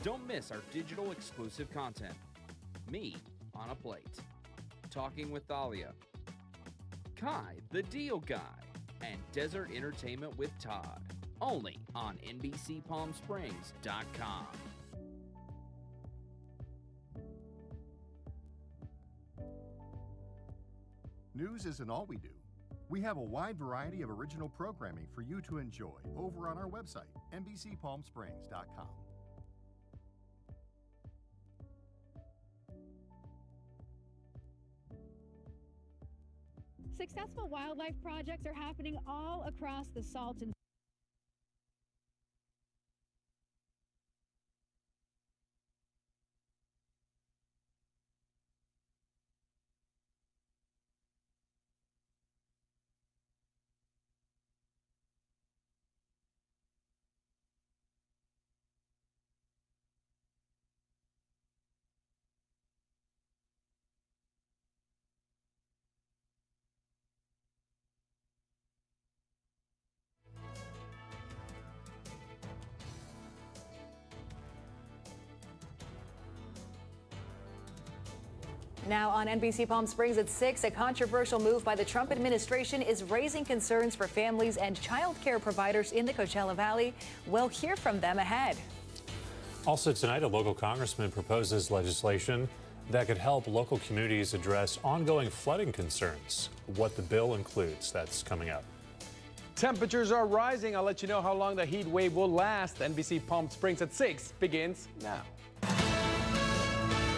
Don't miss our digital exclusive content. Me on a Plate, Talking with Thalia, Kai the Deal Guy, and Desert Entertainment with Todd. Only on NBCPalmSprings.com. News isn't all we do. We have a wide variety of original programming for you to enjoy over on our website, NBCPalmSprings.com. Successful wildlife projects are happening all across the Salton. Now on NBC Palm Springs at 6, a controversial move by the Trump administration is raising concerns for families and child care providers in the Coachella Valley. We'll hear from them ahead. Also tonight, a local congressman proposes legislation that could help local communities address ongoing flooding concerns. What the bill includes, that's coming up. Temperatures are rising. I'll let you know how long the heat wave will last. NBC Palm Springs at 6 begins now.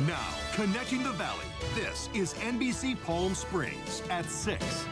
Now, connecting the Valley, this is NBC Palm Springs at 6.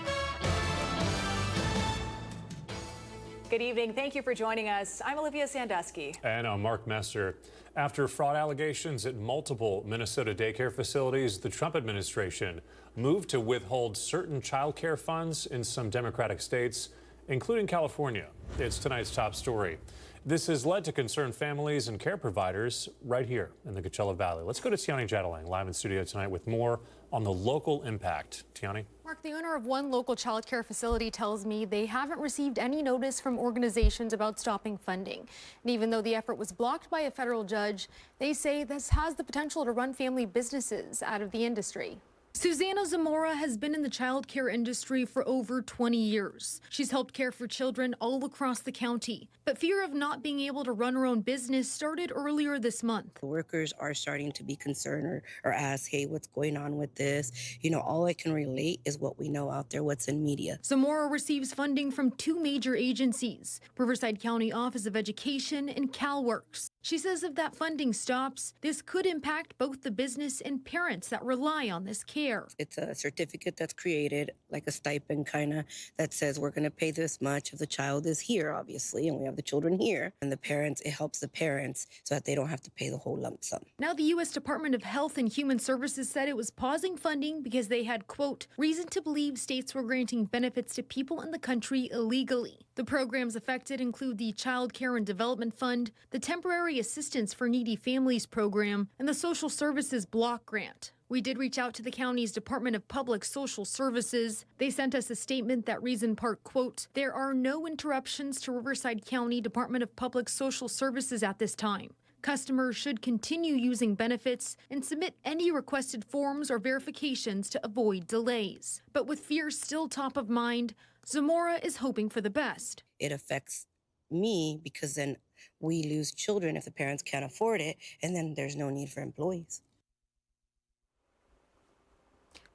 Good evening. Thank you for joining us. I'm Olivia Sandusky. And I'm Mark Messer. After fraud allegations at multiple Minnesota daycare facilities, the Trump administration moved to withhold certain child care funds in some Democratic states, including California. It's tonight's top story. This has led to concerned families and care providers right here in the Coachella Valley. Let's go to Tiani Jadalang, live in studio tonight with more on the local impact. Tiani? Mark, the owner of one local child care facility tells me they haven't received any notice from organizations about stopping funding. And even though the effort was blocked by a federal judge, they say this has the potential to run family businesses out of the industry. Susanna Zamora has been in the child care industry for over 20 years. She's helped care for children all across the county. But fear of not being able to run her own business started earlier this month. Workers are starting to be concerned or ask, hey, what's going on with this? You know, all I can relate is what we know out there, what's in media. Zamora receives funding from two major agencies, Riverside County Office of Education and CalWorks. She says if that funding stops, this could impact both the business and parents that rely on this care. It's a certificate that's created, like a stipend kind of, that says we're going to pay this much if the child is here, obviously, and we have the children here. And the parents, it helps the parents so that they don't have to pay the whole lump sum. Now the U.S. Department of Health and Human Services said it was pausing funding because they had, quote, reason to believe states were granting benefits to people in the country illegally. The programs affected include the Child Care and Development Fund, the Temporary Assistance for Needy Families Program, and the Social Services Block Grant. We did reach out to the county's Department of Public Social Services. They sent us a statement that reads in part, quote, there are no interruptions to Riverside County Department of Public Social Services at this time. Customers should continue using benefits and submit any requested forms or verifications to avoid delays. But with fear still top of mind, Zamora is hoping for the best. It affects me because then we lose children if the parents can't afford it, and then there's no need for employees.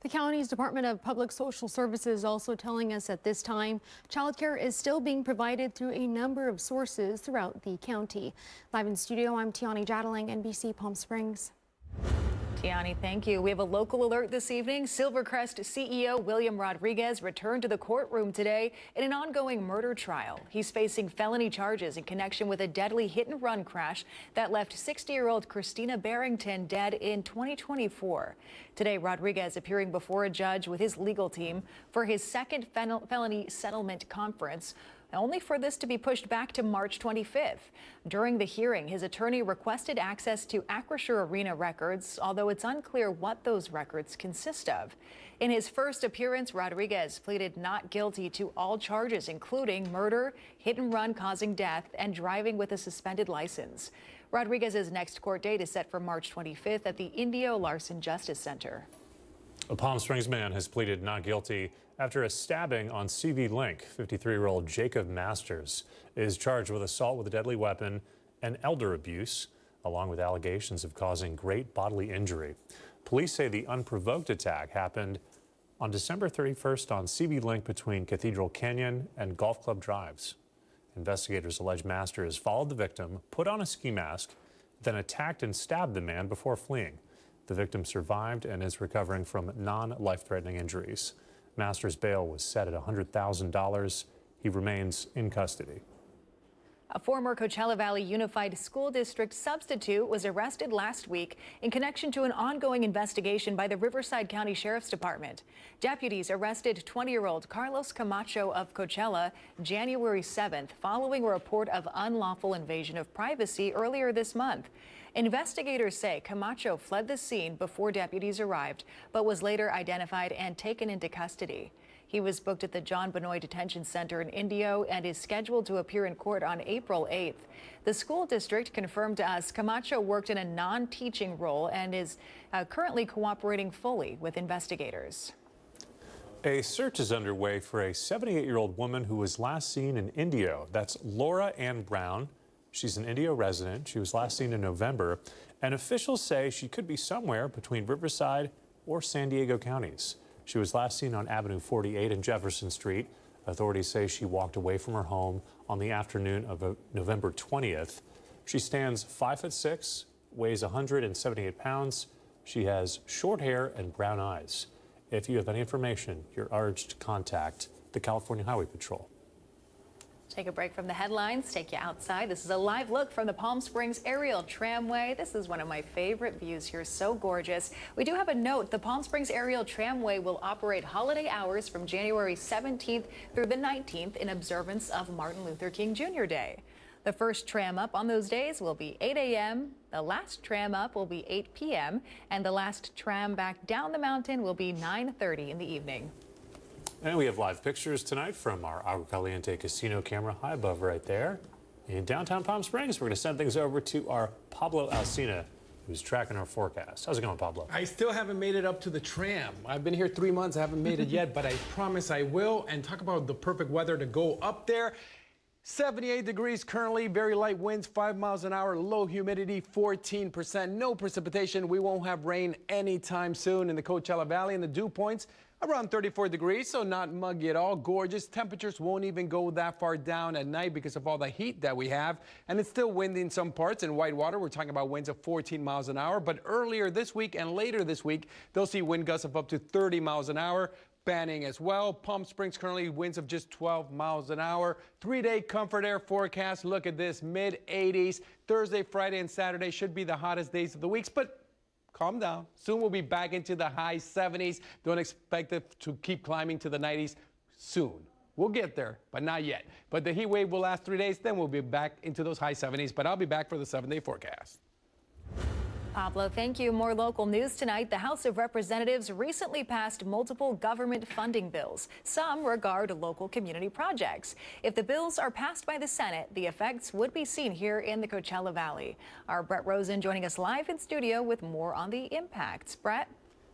The county's Department of Public Social Services also telling us at this time, childcare is still being provided through a number of sources throughout the county. Live in studio, I'm Tiani Jadalang, NBC Palm Springs. Tiani, thank you. We have a local alert this evening. Silvercrest CEO William Rodriguez returned to the courtroom today in an ongoing murder trial. He's facing felony charges in connection with a deadly hit-and-run crash that left 60-year-old Christina Barrington dead in 2024. Today, Rodriguez appearing before a judge with his legal team for his second felony settlement conference, only for this to be pushed back to March 25th. During the hearing, his attorney requested access to Acrisure Arena records, although it's unclear what those records consist of. In his first appearance, Rodriguez pleaded not guilty to all charges, including murder, hit and run causing death, and driving with a suspended license. Rodriguez's next court date is set for March 25th at the Indio Larson Justice Center. A Palm Springs man has pleaded not guilty after a stabbing on CV Link. 53-year-old Jacob Masters is charged with assault with a deadly weapon and elder abuse, along with allegations of causing great bodily injury. Police say the unprovoked attack happened on December 31st on CV Link between Cathedral Canyon and Golf Club Drives. Investigators allege Masters followed the victim, put on a ski mask, then attacked and stabbed the man before fleeing. The victim survived and is recovering from non-life-threatening injuries. Masters' bail was set at $100,000. He remains in custody. A former Coachella Valley Unified School District substitute was arrested last week in connection to an ongoing investigation by the Riverside County Sheriff's Department. Deputies arrested 20-year-old Carlos Camacho of Coachella January 7th following a report of unlawful invasion of privacy earlier this month. Investigators say Camacho fled the scene before deputies arrived, but was later identified and taken into custody. He was booked at the John Benoit Detention Center in Indio and is scheduled to appear in court on April 8th. The school district confirmed to us Camacho worked in a non-teaching role and is currently cooperating fully with investigators. A search is underway for a 78-year-old woman who was last seen in Indio. That's Laura Ann Brown. She's an Indio resident. She was last seen in November, and officials say she could be somewhere between Riverside or San Diego counties. She was last seen on Avenue 48 and Jefferson Street. Authorities say she walked away from her home on the afternoon of November 20th. She stands 5'6", weighs 178 pounds. She has short hair and brown eyes. If you have any information, you're urged to contact the California Highway Patrol. Take a break from the headlines, take you outside. This is a live look from the Palm Springs aerial tramway. This is one of my favorite views here, so gorgeous. We do have a note. The Palm Springs aerial tramway will operate holiday hours from January 17th through the 19th in observance of Martin Luther King Jr. Day. The first tram up on those days will be 8 a.m., the last tram up will be 8 p.m., and the last tram back down the mountain will be 9:30 in the evening. And we have live pictures tonight from our Agua Caliente casino camera high above right there in downtown Palm Springs. We're going to send things over to our Pablo Alcina, who's tracking our forecast. How's it going, Pablo? I still haven't made it up to the tram. I've been here 3 months. I haven't made it yet, but I promise I will. And talk about the perfect weather to go up there. 78 degrees currently, very light winds, 5 miles an hour, low humidity, 14%, no precipitation. We won't have rain anytime soon in the Coachella Valley, and the dew points around 34 degrees, so not muggy at all. Gorgeous. Temperatures won't even go that far down at night because of all the heat that we have. And it's still windy in some parts. In Whitewater, we're talking about winds of 14 miles an hour. But earlier this week and later this week, they'll see wind gusts of up to 30 miles an hour. Banning as well. Palm Springs currently winds of just 12 miles an hour. 3-day comfort air forecast. Look at this, mid-80s. Thursday, Friday, and Saturday should be the hottest days of the weeks. But calm down. Soon we'll be back into the high 70s. Don't expect it to keep climbing to the 90s soon. We'll get there, but not yet. But the heat wave will last 3 days. Then we'll be back into those high 70s. But I'll be back for the 7-day forecast. Pablo, thank you. More local news tonight. The House of Representatives recently passed multiple government funding bills. Some regard local community projects. If the bills are passed by the Senate, the effects would be seen here in the Coachella Valley. Our Brett Rosen joining us live in studio with more on the impacts. Brett?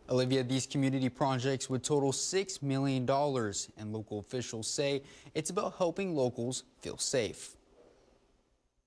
Olivia, these community projects would total $6 million, and local officials say it's about helping locals feel safe.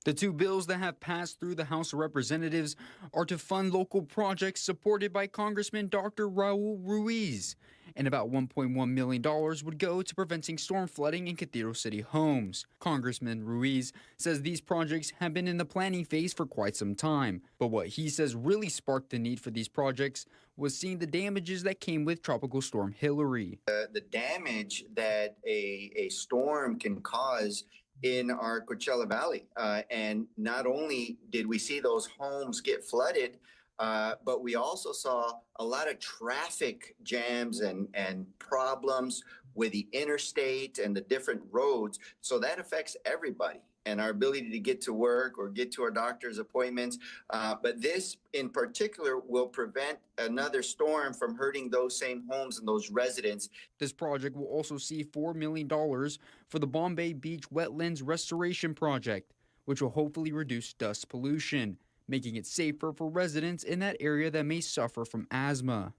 The two bills that have passed through the House of Representatives are to fund local projects supported by Congressman Dr. Raul Ruiz, and about $1.1 million would go to preventing storm flooding in Cathedral City homes. Congressman Ruiz says these projects have been in the planning phase for quite some time, but what he says really sparked the need for these projects was seeing the damages that came with Tropical Storm Hillary. The damage that a storm can cause in our Coachella Valley. And not only did we see those homes get flooded, but we also saw a lot of traffic jams and problems with the interstate and the different roads. So that affects everybody and our ability to get to work or get to our doctor's appointments. But this in particular will prevent another storm from hurting those same homes and those residents. This project will also see $4 million for the Bombay Beach Wetlands Restoration Project, which will hopefully reduce dust pollution. making it safer for residents in that area that may suffer from asthma.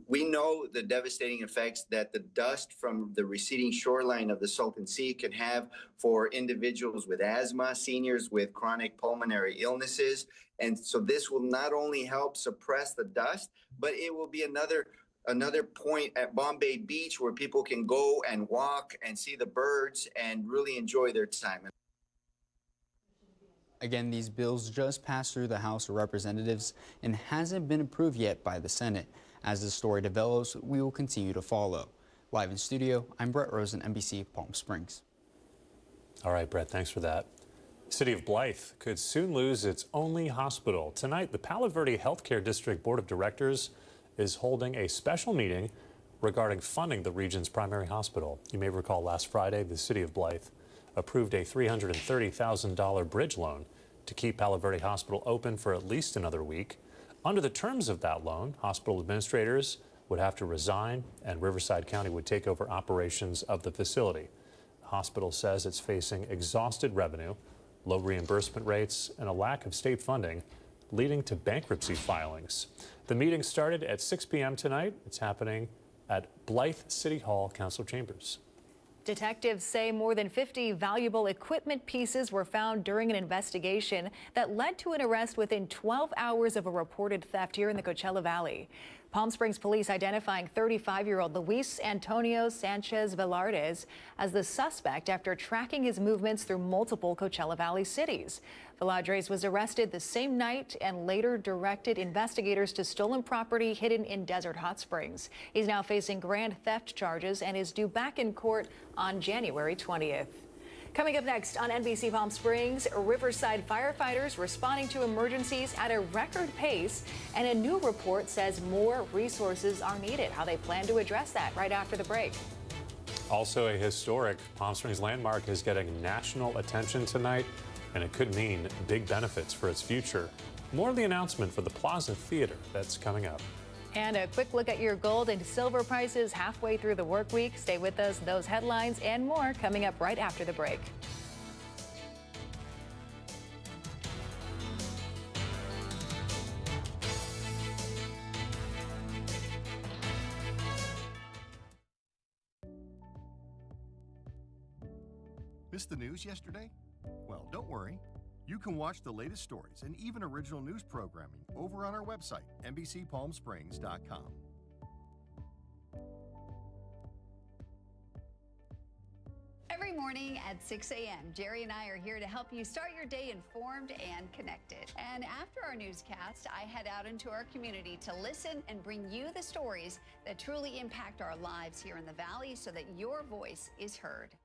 We know the devastating effects that the dust from the receding shoreline of the Salton Sea can have for individuals with asthma, seniors with chronic pulmonary illnesses. And so this will not only help suppress the dust, but it will be another point at Bombay Beach where people can go and walk and see the birds and really enjoy their time. Again, these bills just passed through the House of Representatives and hasn't been approved yet by the Senate. As the story develops, we will continue to follow. Live in studio, I'm Brett Rosen, NBC Palm Springs. All right, Brett, thanks for that. City of Blythe could soon lose its only hospital. Tonight, the Palo Verde Healthcare District Board of Directors is holding a special meeting regarding funding the region's primary hospital. You may recall last Friday, the City of Blythe approved a $330,000 bridge loan to keep Palo Verde Hospital open for at least another week. Under the terms of that loan, hospital administrators would have to resign and Riverside County would take over operations of the facility. The hospital says it's facing exhausted revenue, low reimbursement rates, and a lack of state funding, leading to bankruptcy filings. The meeting started at 6 p.m. tonight. It's happening at Blythe City Hall Council Chambers. Detectives say more than 50 valuable equipment pieces were found during an investigation that led to an arrest within 12 hours of a reported theft here in the Coachella Valley. Palm Springs police identifying 35-year-old Luis Antonio Sanchez Velardes as the suspect after tracking his movements through multiple Coachella Valley cities. Velardes was arrested the same night and later directed investigators to stolen property hidden in Desert Hot Springs. He's now facing grand theft charges and is due back in court on January 20th. Coming up next on NBC Palm Springs, Riverside firefighters responding to emergencies at a record pace, and a new report says more resources are needed. How they plan to address that right after the break. Also, a historic Palm Springs landmark is getting national attention tonight, and it could mean big benefits for its future. More of the announcement for the Plaza Theater that's coming up. And a quick look at your gold and silver prices halfway through the work week. Stay with us. Those headlines and more coming up right after the break. Missed the news yesterday? Well, don't worry. You can watch the latest stories and even original news programming over on our website, NBCPalmSprings.com. Every morning at 6 a.m., Jerry and I are here to help you start your day informed and connected. And after our newscast, I head out into our community to listen and bring you the stories that truly impact our lives here in the Valley so that your voice is heard.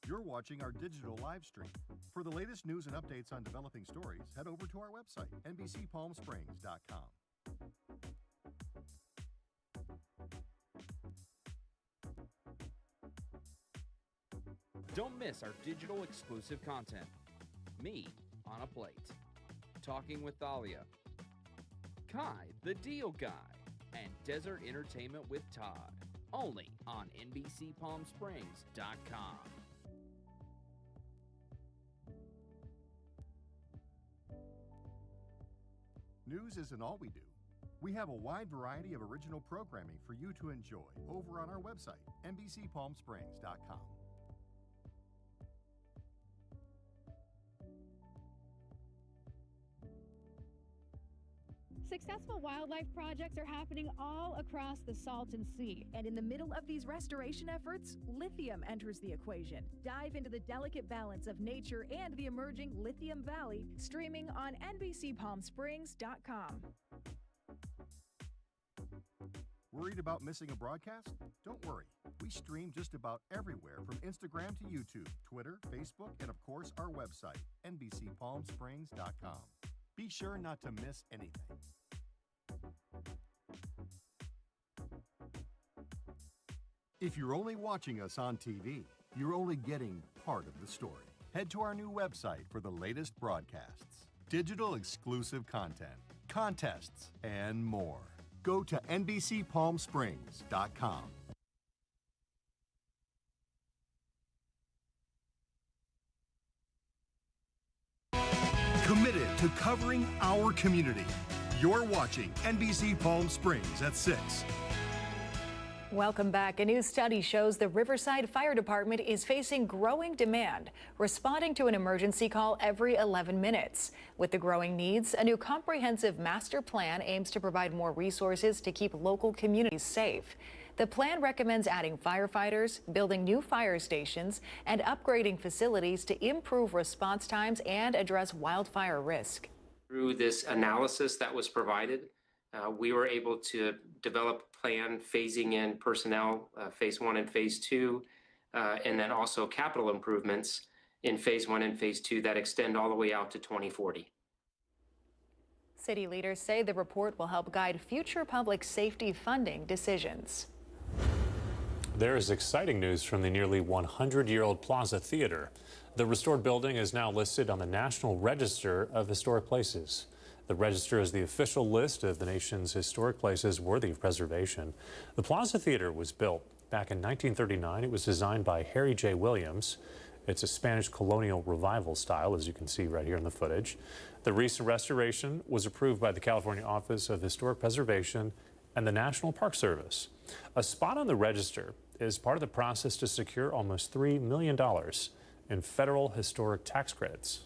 You're watching our digital live stream. For the latest news and updates on developing stories, head over to our website, NBCPalmSprings.com. Don't miss our digital exclusive content. Me on a Plate. Talking with Thalia. Kai, the Deal Guy. And Desert Entertainment with Todd. Only on NBCPalmSprings.com. News isn't all we do. We have a wide variety of original programming for you to enjoy over on our website, NBCPalmSprings.com. Successful wildlife projects are happening all across the Salton Sea. And in the middle of these restoration efforts, lithium enters the equation. Dive into the delicate balance of nature and the emerging Lithium Valley, streaming on NBCPalmSprings.com. Worried about missing a broadcast? Don't worry. We stream just about everywhere from Instagram to YouTube, Twitter, Facebook, and of course our website, NBCPalmSprings.com. Be sure not to miss anything. If you're only watching us on TV, you're only getting part of the story. Head to our new website for the latest broadcasts, digital exclusive content, contests, and more. Go to NBCPalmSprings.com. to covering our community. You're watching NBC Palm Springs at 6. Welcome back. A new study shows the Riverside Fire Department is facing growing demand, responding to an emergency call every 11 minutes. With the growing needs, a new comprehensive master plan aims to provide more resources to keep local communities safe. The plan recommends adding firefighters, building new fire stations, and upgrading facilities to improve response times and address wildfire risk. Through this analysis that was provided, we were able to develop a plan phasing in personnel, phase 1 and phase 2, and then also capital improvements in phase 1 and phase 2 that extend all the way out to 2040. City leaders say the report will help guide future public safety funding decisions. There is exciting news from the nearly 100-year-old Plaza Theater. The restored building is now listed on the National Register of Historic Places. The register is the official list of the nation's historic places worthy of preservation. The Plaza Theater was built back in 1939. It was designed by Harry J. Williams. It's a Spanish colonial revival style, as you can see right here in the footage. The recent restoration was approved by the California Office of Historic Preservation and the National Park Service. A spot on the register is part of the process to secure almost $3 million in federal historic tax credits.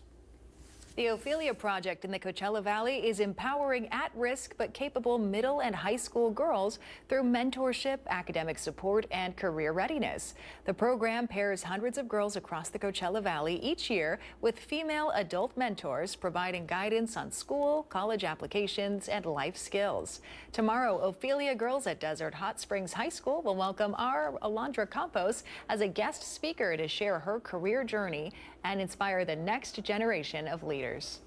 The Ophelia Project in the Coachella Valley is empowering at-risk but capable middle and high school girls through mentorship, academic support, and career readiness. The program pairs hundreds of girls across the Coachella Valley each year with female adult mentors, providing guidance on school, college applications, and life skills. Tomorrow, Ophelia girls at Desert Hot Springs High School will welcome our Alondra Campos as a guest speaker to share her career journey and inspire the next generation of leaders.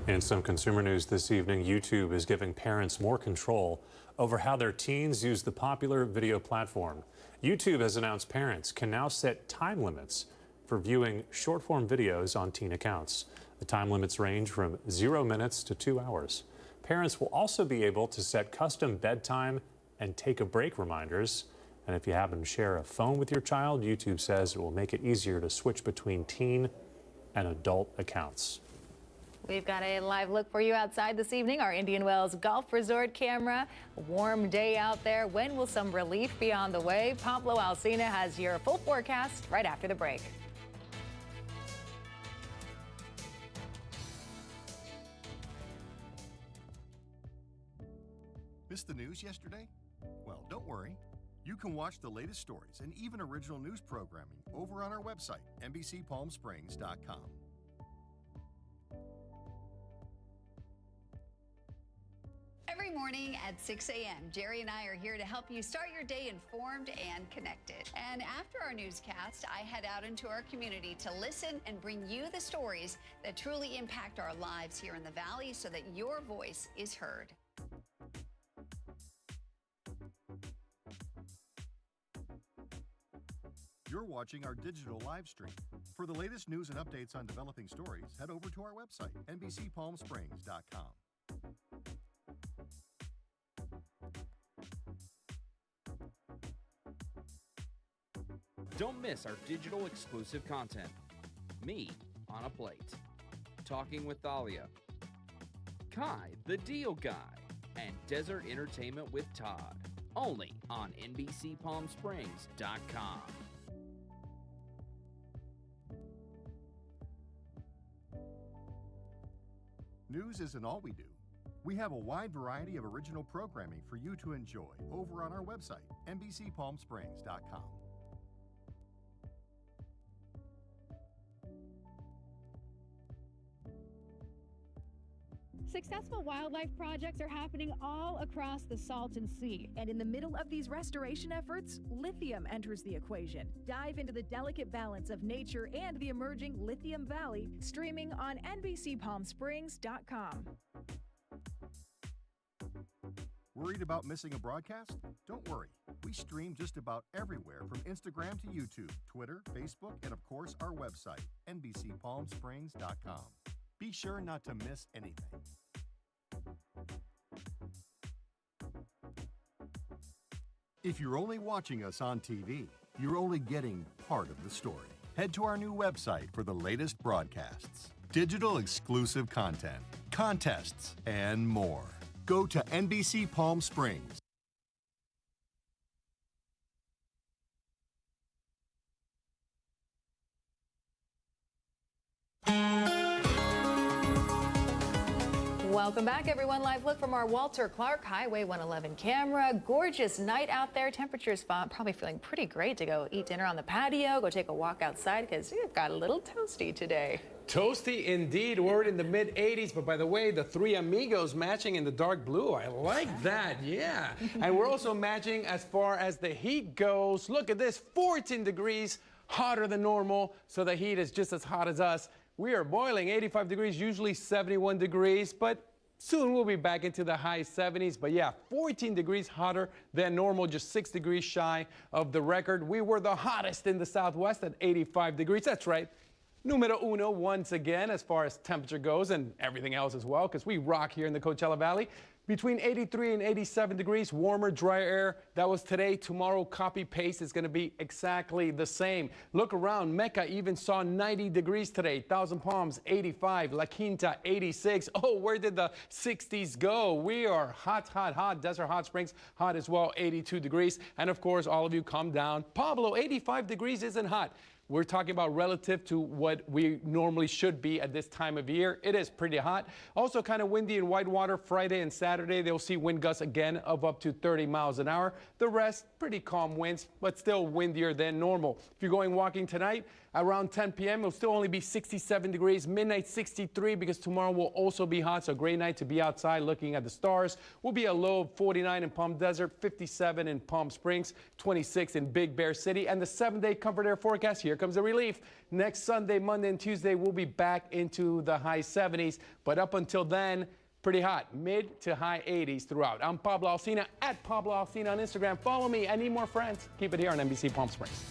In some consumer news this evening, YouTube is giving parents more control over how their teens use the popular video platform. YouTube has announced parents can now set time limits for viewing short-form videos on teen accounts. The time limits range from 0 minutes to 2 hours. Parents will also be able to set custom bedtime and take a break reminders. And if you happen to share a phone with your child, YouTube says it will make it easier to switch between teen and adult accounts. We've got a live look for you outside this evening. Our Indian Wells Golf Resort camera. Warm day out there. When will some relief be on the way? Pablo Alsina has your full forecast right after the break. Missed the news yesterday? Well, don't worry. You can watch the latest stories and even original news programming over on our website, NBCPalmSprings.com. Every morning at 6 a.m., Jerry and I are here to help you start your day informed and connected. And after our newscast, I head out into our community to listen and bring you the stories that truly impact our lives here in the Valley so that your voice is heard. You're watching our digital live stream. For the latest news and updates on developing stories, head over to our website, NBCPalmSprings.com. Don't miss our digital exclusive content. Me on a Plate, Talking with Thalia, Kai the Deal Guy, and Desert Entertainment with Todd. Only on NBCPalmSprings.com. News isn't all we do. We have a wide variety of original programming for you to enjoy over on our website, NBCPalmSprings.com. Successful wildlife projects are happening all across the Salton Sea. And in the middle of these restoration efforts, lithium enters the equation. Dive into the delicate balance of nature and the emerging Lithium Valley, streaming on NBCPalmSprings.com. Worried about missing a broadcast? Don't worry. We stream just about everywhere from Instagram to YouTube, Twitter, Facebook, and of course our website, NBCPalmSprings.com. Be sure not to miss anything. If you're only watching us on TV, you're only getting part of the story. Head to our new website for the latest broadcasts. digital exclusive content, contests, and more. Go to NBC Palm Springs. Welcome back, everyone. Live look from our Walter Clark Highway 111 camera. Gorgeous night out there. Temperatures probably feeling pretty great to go eat dinner on the patio, go take a walk outside because it got a little toasty today. Toasty indeed. We're in the mid 80s, but by the way, the three amigos matching in the dark blue. I like that, yeah. And we're also matching as far as the heat goes. Look at this, 14 degrees hotter than normal, so the heat is just as hot as us. We are boiling, 85 degrees, usually 71 degrees, but soon we'll be back into the high 70s. But yeah, 14 degrees hotter than normal, just 6 degrees shy of the record. We were the hottest in the Southwest at 85 degrees. That's right. Numero uno once again as far as temperature goes and everything else as well, because we rock here in the Coachella Valley. Between 83 and 87 degrees, warmer, drier air. That was today. Tomorrow, copy paste is going to be exactly the same. Look around. Mecca even saw 90 degrees today. Thousand Palms, 85. La Quinta, 86. Oh, where did the 60s go? We are hot, hot, hot. Desert Hot Springs, hot as well, 82 degrees. And of course, all of you calm down. Pablo, 85 degrees isn't hot. We're talking about relative to what we normally should be at this time of year. It is pretty hot. Also kind of windy in Whitewater Friday and Saturday. They'll see wind gusts again of up to 30 miles an hour. The rest, pretty calm winds, but still windier than normal. If you're going walking tonight, around 10 p.m., it'll still only be 67 degrees. Midnight, 63, because tomorrow will also be hot. So a great night to be outside looking at the stars. Will be a low of 49 in Palm Desert, 57 in Palm Springs, 26 in Big Bear City. And the 7-day comfort air forecast, here comes the relief. Next Sunday, Monday, and Tuesday, we'll be back into the high 70s. But up until then, pretty hot, mid to high 80s throughout. I'm Pablo Alsina, at Pablo Alsina on Instagram. Follow me. I need more friends. Keep it here on NBC Palm Springs.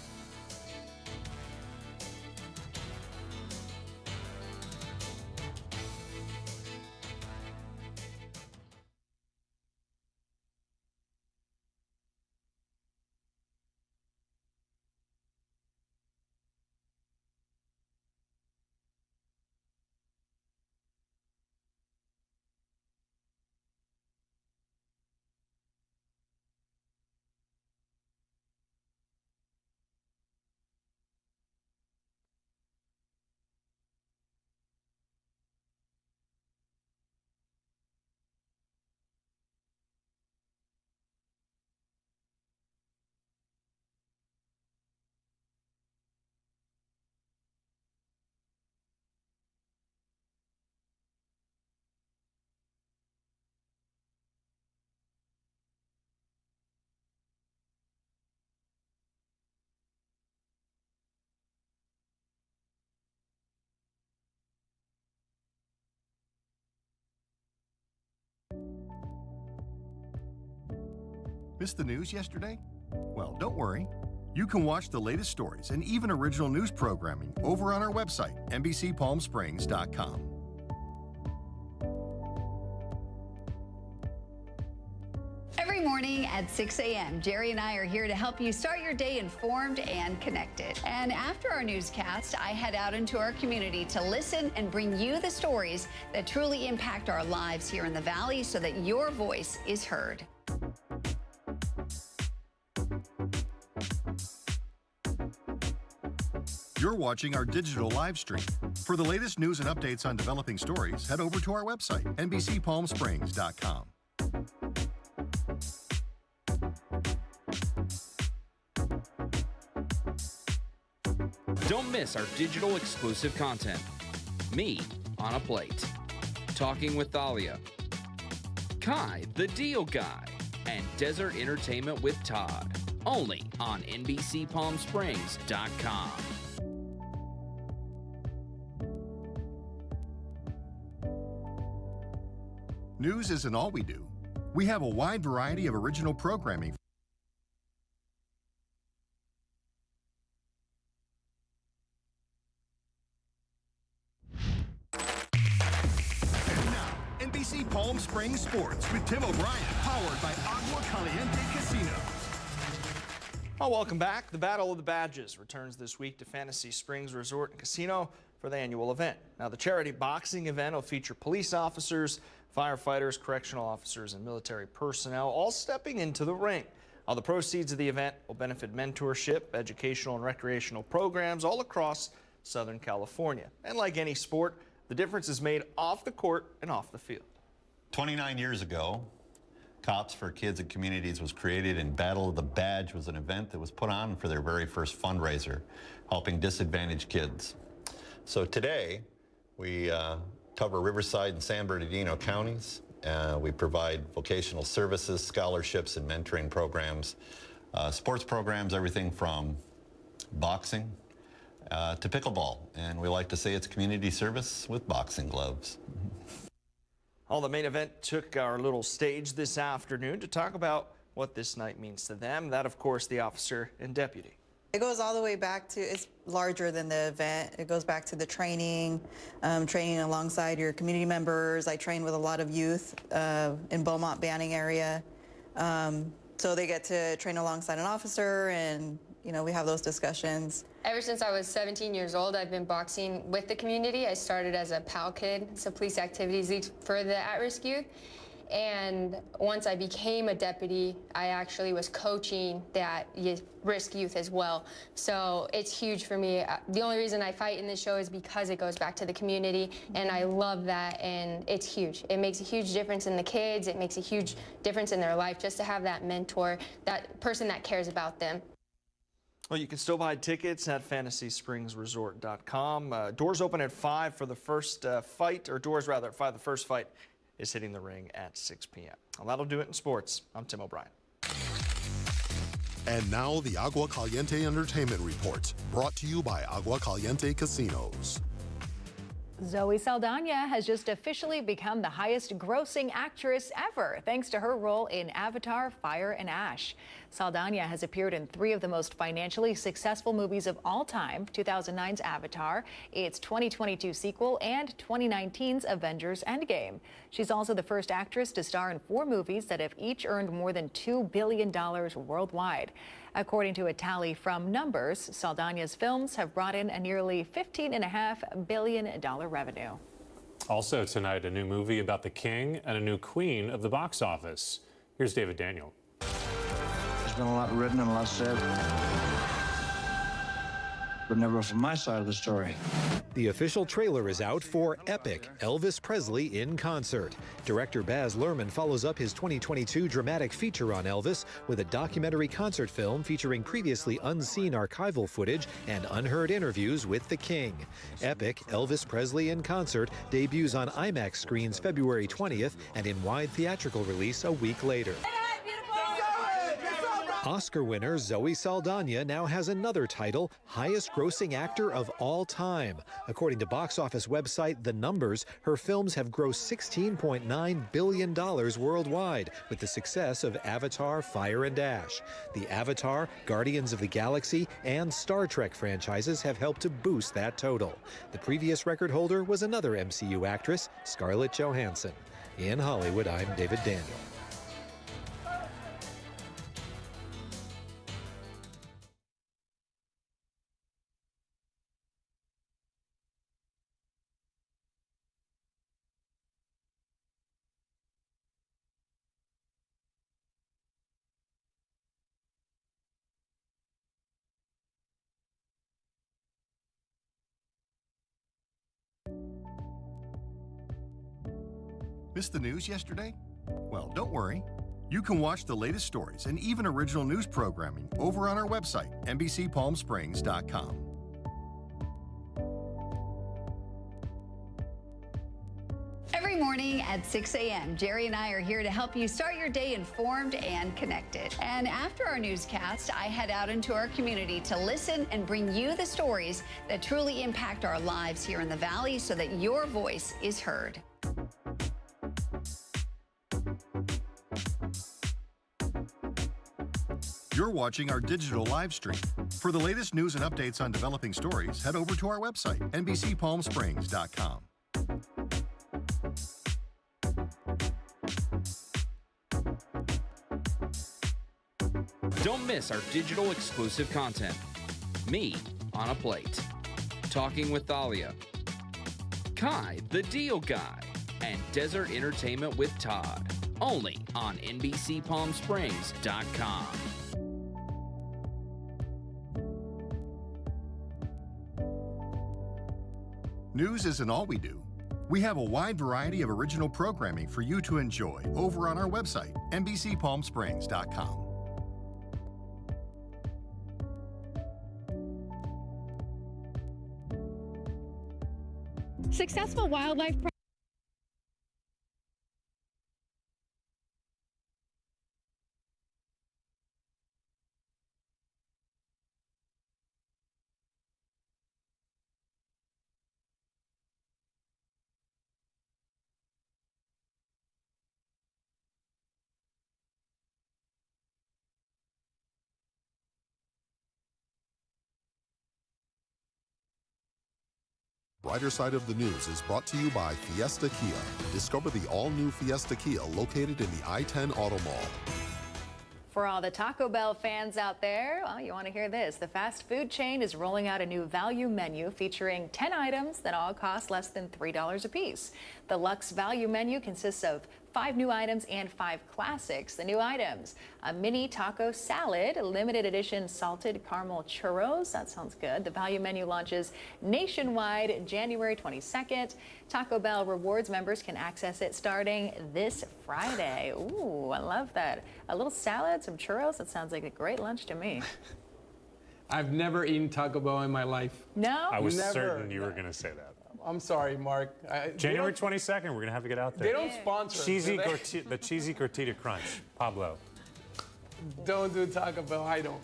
Missed the news yesterday? Well, don't worry. You can watch the latest stories and even original news programming over on our website, NBCPalmSprings.com. Every morning at 6 a.m., Jerry and I are here to help you start your day informed and connected. And after our newscast, I head out into our community to listen and bring you the stories that truly impact our lives here in the Valley so that your voice is heard. You're watching our digital live stream. For the latest news and updates on developing stories, head over to our website, NBCPalmSprings.com. Don't miss our digital exclusive content. Me on a Plate, Talking with Thalia, Kai the Deal Guy, and Desert Entertainment with Todd. Only on NBCPalmSprings.com. News isn't all we do. We have a wide variety of original programming. And now, NBC Palm Springs Sports with Tim O'Brien, powered by Agua Caliente Casino. Well, welcome back. The Battle of the Badges returns this week to Fantasy Springs Resort and Casino for the annual event. Now, the charity boxing event will feature police officers, firefighters, correctional officers, and military personnel all stepping into the ring. All the proceeds of the event will benefit mentorship, educational, and recreational programs all across Southern California. And like any sport, the difference is made off the court and off the field. 29 years ago, Cops for Kids and Communities was created, and Battle of the Badge was an event that was put on for their very first fundraiser, helping disadvantaged kids. So today, we cover Riverside and San Bernardino counties. We provide vocational services, scholarships, and mentoring programs, sports programs, everything from boxing to pickleball. And we like to say it's community service with boxing gloves. Well, the main event took our little stage this afternoon to talk about what this night means to them. That, of course, the officer and deputy. It goes all the way back to, it's larger than the event. It goes back to the training, training alongside your community members. I train with a lot of youth in Beaumont Banning area. So they get to train alongside an officer, and we have those discussions. Ever since I was 17 years old, I've been boxing with the community. I started as a PAL kid, so Police Activities League for the at-risk youth. And once I became a deputy, I actually was coaching the at-risk youth as well. So it's huge for me. The only reason I fight in this show is because it goes back to the community, and I love that, and it's huge. It makes a huge difference in the kids. It makes a huge difference in their life just to have that mentor, that person that cares about them. Well, you can still buy tickets at FantasySpringsResort.com. Doors open at 5 for the first fight, or doors rather at 5. The first fight is hitting the ring at 6 p.m. Well, that'll do it in sports. I'm Tim O'Brien. And now the Agua Caliente Entertainment Report, brought to you by Agua Caliente Casinos. Zoe Saldana has just officially become the highest grossing actress ever, thanks to her role in Avatar: Fire and Ash. Saldana has appeared in 3 of the most financially successful movies of all time: 2009's Avatar, its 2022 sequel, and 2019's Avengers Endgame. She's also the first actress to star in 4 movies that have each earned more than $2 billion worldwide. According to a tally from Numbers, Saldana's films have brought in a nearly $15.5 billion revenue. Also tonight, a new movie about the king and a new queen of the box office. Here's David Daniel. There's been a lot written and a lot said, but never from my side of the story. The official trailer is out for Epic, Elvis Presley in Concert. Director Baz Luhrmann follows up his 2022 dramatic feature on Elvis with a documentary concert film featuring previously unseen archival footage and unheard interviews with the King. Epic, Elvis Presley in Concert debuts on IMAX screens February 20th and in wide theatrical release a week later. Oscar winner Zoe Saldana now has another title, highest grossing actor of all time. According to box office website The Numbers, her films have grossed $16.9 billion worldwide with the success of Avatar: Fire and Ash. The Avatar, Guardians of the Galaxy, and Star Trek franchises have helped to boost that total. The previous record holder was another MCU actress, Scarlett Johansson. In Hollywood, I'm David Daniel. Missed the news yesterday? Well, don't worry. You can watch the latest stories and even original news programming over on our website, NBCPalmSprings.com. Every morning at 6 a.m., Jerry and I are here to help you start your day informed and connected. And after our newscast, I head out into our community to listen and bring you the stories that truly impact our lives here in the Valley so that your voice is heard. You're watching our digital live stream. For the latest news and updates on developing stories, head over to our website, NBCPalmSprings.com. Don't miss our digital exclusive content. Me on a Plate, Talking with Thalia, Kai the Deal Guy, and Desert Entertainment with Todd. Only on NBCPalmSprings.com. News isn't all we do. We have a wide variety of original programming for you to enjoy over on our website, NBCPalmSprings.com. Successful wildlife Brighter Side of the News is brought to you by Fiesta Kia. Discover the all-new Fiesta Kia located in the I-10 Auto Mall. For all the Taco Bell fans out there, well, you want to hear this. The fast food chain is rolling out a new value menu featuring 10 items that all cost less than $3 a piece. The Luxe Value Menu consists of 5 new items and 5 classics. The new items: a mini taco salad, limited edition salted caramel churros. That sounds good. The value menu launches nationwide January 22nd. Taco Bell Rewards members can access it starting this Friday. Ooh, I love that. A little salad, some churros. That sounds like a great lunch to me. I've never eaten Taco Bell in my life. No? I was certain you were going to say that. I'm sorry, Mark. January 22nd, we're going to have to get out there. They don't sponsor the cheesy Gordita Crunch. Pablo. Don't do Taco Bell. I don't.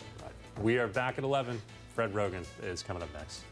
We are back at 11. Fred Rogan is coming up next.